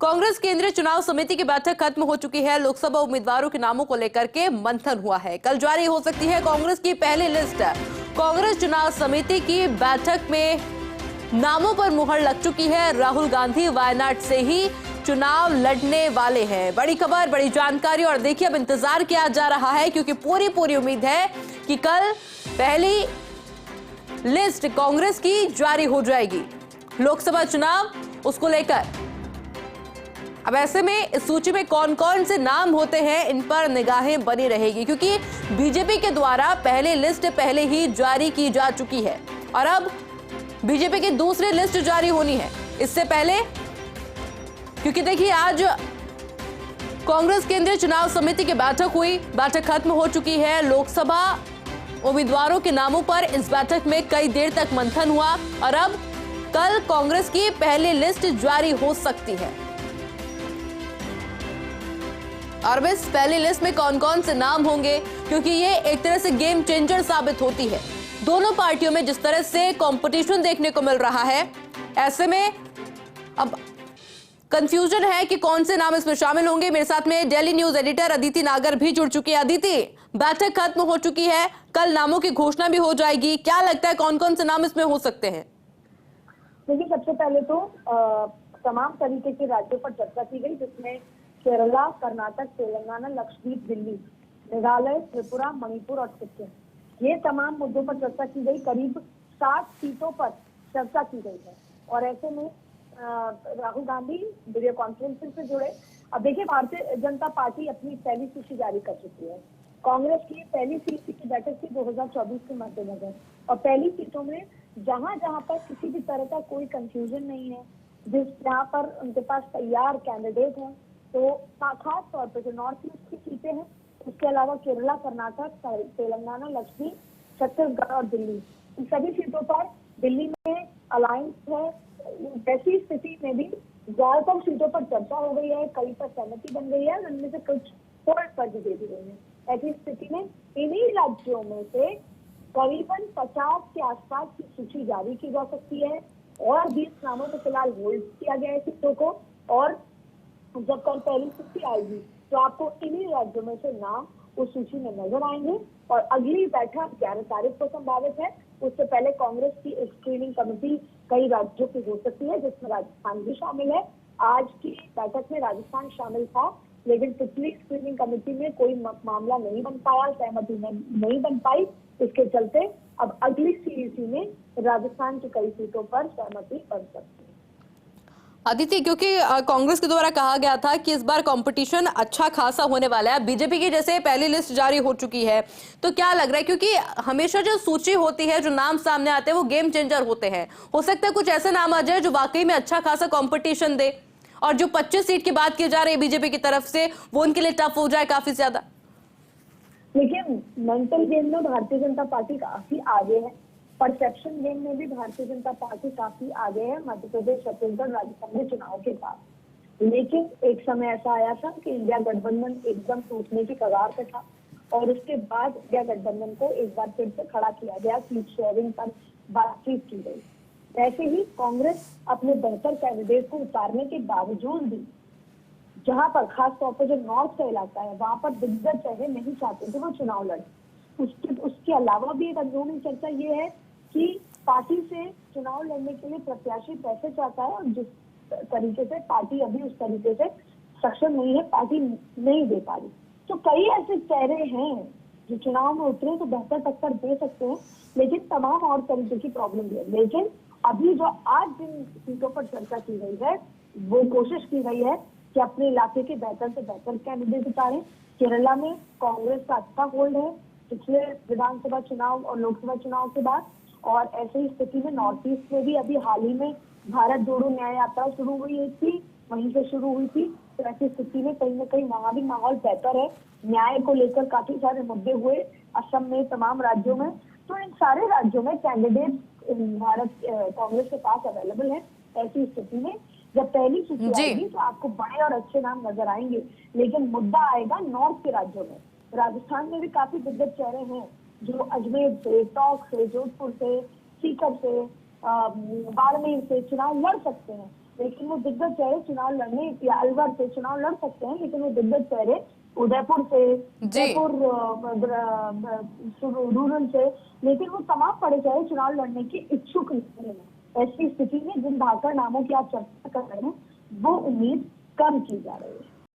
कांग्रेस केंद्रीय चुनाव समिति की बैठक खत्म हो चुकी है। लोकसभा उम्मीदवारों के नामों को लेकर के मंथन हुआ है। कल जारी हो सकती है कांग्रेस की पहली लिस्ट। कांग्रेस चुनाव समिति की बैठक में नामों पर मुहर लग चुकी है। राहुल गांधी वायनाड से ही चुनाव लड़ने वाले हैं। बड़ी खबर, बड़ी जानकारी। और देखिए, अब इंतजार किया जा रहा है क्योंकि पूरी उम्मीद है कि कल पहली लिस्ट कांग्रेस की जारी हो जाएगी लोकसभा चुनाव उसको लेकर। अब ऐसे में इस सूची में कौन कौन से नाम होते हैं, इन पर निगाहें बनी रहेगी क्योंकि बीजेपी के द्वारा पहली लिस्ट पहले ही जारी की जा चुकी है और अब बीजेपी की दूसरी लिस्ट जारी होनी है। इससे पहले क्योंकि देखिए, आज कांग्रेस केंद्रीय चुनाव समिति की बैठक हुई, बैठक खत्म हो चुकी है। लोकसभा उम्मीदवारों के नामों पर इस बैठक में कई देर तक मंथन हुआ और अब कल कांग्रेस की पहली लिस्ट जारी हो सकती है। और इस पहली लिस्ट में कौन कौन से नाम होंगे, क्योंकि ये एक तरह से गेम चेंजर साबित होती है। दोनों पार्टियों में जिस तरह से कंपटीशन देखने को मिल रहा है, ऐसे में अब कंफ्यूजन है कि कौन से नाम इसमें शामिल होंगे। मेरे साथ में डेली न्यूज एडिटर अदिति नागर भी जुड़ चुकी है। अदिति, बैठक खत्म हो चुकी है, कल नामों की घोषणा भी हो जाएगी। क्या लगता है कौन कौन से नाम इसमें हो सकते हैं? देखिए, सबसे पहले तो तमाम तरीके के राज्यों पर चर्चा की गई, जिसमें केरला, कर्नाटक, तेलंगाना, लक्षद्वीप, दिल्ली, मेघालय, त्रिपुरा, मणिपुर और सिक्किम, ये तमाम मुद्दों पर चर्चा की गई। करीब 60 सीटों पर चर्चा की गई है और ऐसे में राहुल गांधी वीडियो कॉन्फ्रेंसिंग से जुड़े। अब देखिए, भारतीय जनता पार्टी अपनी पहली सूची जारी कर चुकी है। कांग्रेस की पहली सीट की बैठक थी 2024 के मद्देनजर और पहली सीटों में जहां जहां पर किसी भी तरह का कोई कंफ्यूजन नहीं है, जहां पर उनके पास तैयार कैंडिडेट हैं, तो खास तौर पर जो नॉर्थ ईस्ट की सीटें हैं, उसके अलावा केरला, कर्नाटक, तेलंगाना, लक्षद्वीप, छत्तीसगढ़ और दिल्ली, इन सभी सीटों पर दिल्ली में अलायंस है। वैसी स्थिति में भी ज्यादातर सीटों पर चर्चा हो गई है, कई पर सहमति बन गई है, उनमें से कुछ होल्ड पर भी दे दी गई है। ऐसी स्थिति में इन्हीं राज्यों में से करीबन 50 के आसपास की सूची जारी की जा सकती है और 20 नामों को फिलहाल होल्ड किया गया है सीटों को। और जब कल पहली सूची आएगी तो आपको इन्हीं राज्यों में से नाम उस सूची में नजर आएंगे और अगली बैठक 11 तारीख को संभावित है। उससे पहले कांग्रेस की एक स्क्रीनिंग कमेटी कई राज्यों की हो सकती है, जिसमें राजस्थान भी शामिल है। आज की बैठक में राजस्थान शामिल था, लेकिन पिछली स्क्रीनिंग कमेटी में कोई मामला नहीं बन पाया, सहमति नहीं बन पाई। इसके चलते अब अगली सीईसी में राजस्थान की कई सीटों पर सहमति बन सकती है। अदिति, क्योंकि कांग्रेस के द्वारा कहा गया था कि इस बार कंपटीशन अच्छा खासा होने वाला है, बीजेपी की जैसे पहली लिस्ट जारी हो चुकी है, तो क्या लग रहा है, क्योंकि हमेशा जो सूची होती है, जो नाम सामने आते हैं, वो गेम चेंजर होते हैं, हो सकता है कुछ ऐसे नाम आ जाए जो वाकई में अच्छा खासा कंपटीशन दे और जो 25 सीट की बात की जा रही है बीजेपी की तरफ से, वो उनके लिए टफ हो जाए काफी ज्यादा। लेकिन मेंटल गेम में भारतीय जनता पार्टी काफी आगे है, परसेप्शन गेम में भी भारतीय जनता पार्टी काफी आगे है मध्य प्रदेश, छत्तीसगढ़, राजस्थान में चुनाव के बाद। लेकिन एक समय ऐसा आया था कि इंडिया गठबंधन एकदम टूटने की कगार पे था और उसके बाद इंडिया गठबंधन को एक बार फिर से खड़ा किया गया, सीट शेयरिंग पर बातचीत की गई। वैसे ही कांग्रेस अपने बेहतर कैंडिडेट को उतारने के बावजूद भी, जहां पर खास तौर पर जो नॉर्थ का इलाका है, वहां पर दिग्गज चेहरे नहीं चाहते थे वो चुनाव लड़े। उसके अलावा भी एक अंदरूनी चर्चा ये है कि पार्टी से चुनाव लड़ने के लिए प्रत्याशी पैसे चाहता है और जिस तरीके से पार्टी अभी उस तरीके से सक्षम नहीं है, पार्टी नहीं दे पा रही। तो कई ऐसे चेहरे हैं जो चुनाव में उतरे तो बेहतर टक्कर दे सकते हैं, लेकिन तमाम और तरीके की प्रॉब्लम भी है। लेकिन अभी जो आज जिन सीटों पर चर्चा की गई है, वो कोशिश की गई है कि अपने इलाके के बेहतर से बेहतर कैंडिडेट उतारें। केरला में कांग्रेस का अच्छा होल्ड है पिछले विधानसभा चुनाव और लोकसभा चुनाव के बाद, और ऐसे ही स्थिति में नॉर्थ ईस्ट में भी अभी हाल ही में भारत जोड़ो न्याय यात्रा शुरू हुई थी, वहीं से शुरू हुई थी। तो ऐसी स्थिति में कहीं ना कहीं वहां भी माहौल बेहतर है, न्याय को लेकर काफी सारे मुद्दे हुए असम में, तमाम राज्यों में। तो इन सारे राज्यों में कैंडिडेट भारत कांग्रेस के पास अवेलेबल है। ऐसी स्थिति में जब पहली सूची आएगी तो आपको बड़े और अच्छे नाम नजर आएंगे, लेकिन मुद्दा आएगा नॉर्थ के राज्यों में। राजस्थान में भी काफी दिग्गज चेहरे हैं जो अजमेर से, टोंक से, जोधपुर से, सीकर से, बाड़मेर से चुनाव लड़ सकते हैं। लेकिन वो दिग्गज चेहरे चुनाव लड़ने या अलवर से चुनाव लड़ सकते हैं, लेकिन वो दिग्गज चेहरे उदयपुर से, जयपुर रूरल से, लेकिन वो तमाम बड़े चेहरे चुनाव लड़ने की इच्छुक नहीं है। ऐसी स्थिति में जिन धाकड़ नामों की आप चर्चा कर रहे हैं वो उम्मीद कम की जा रही है।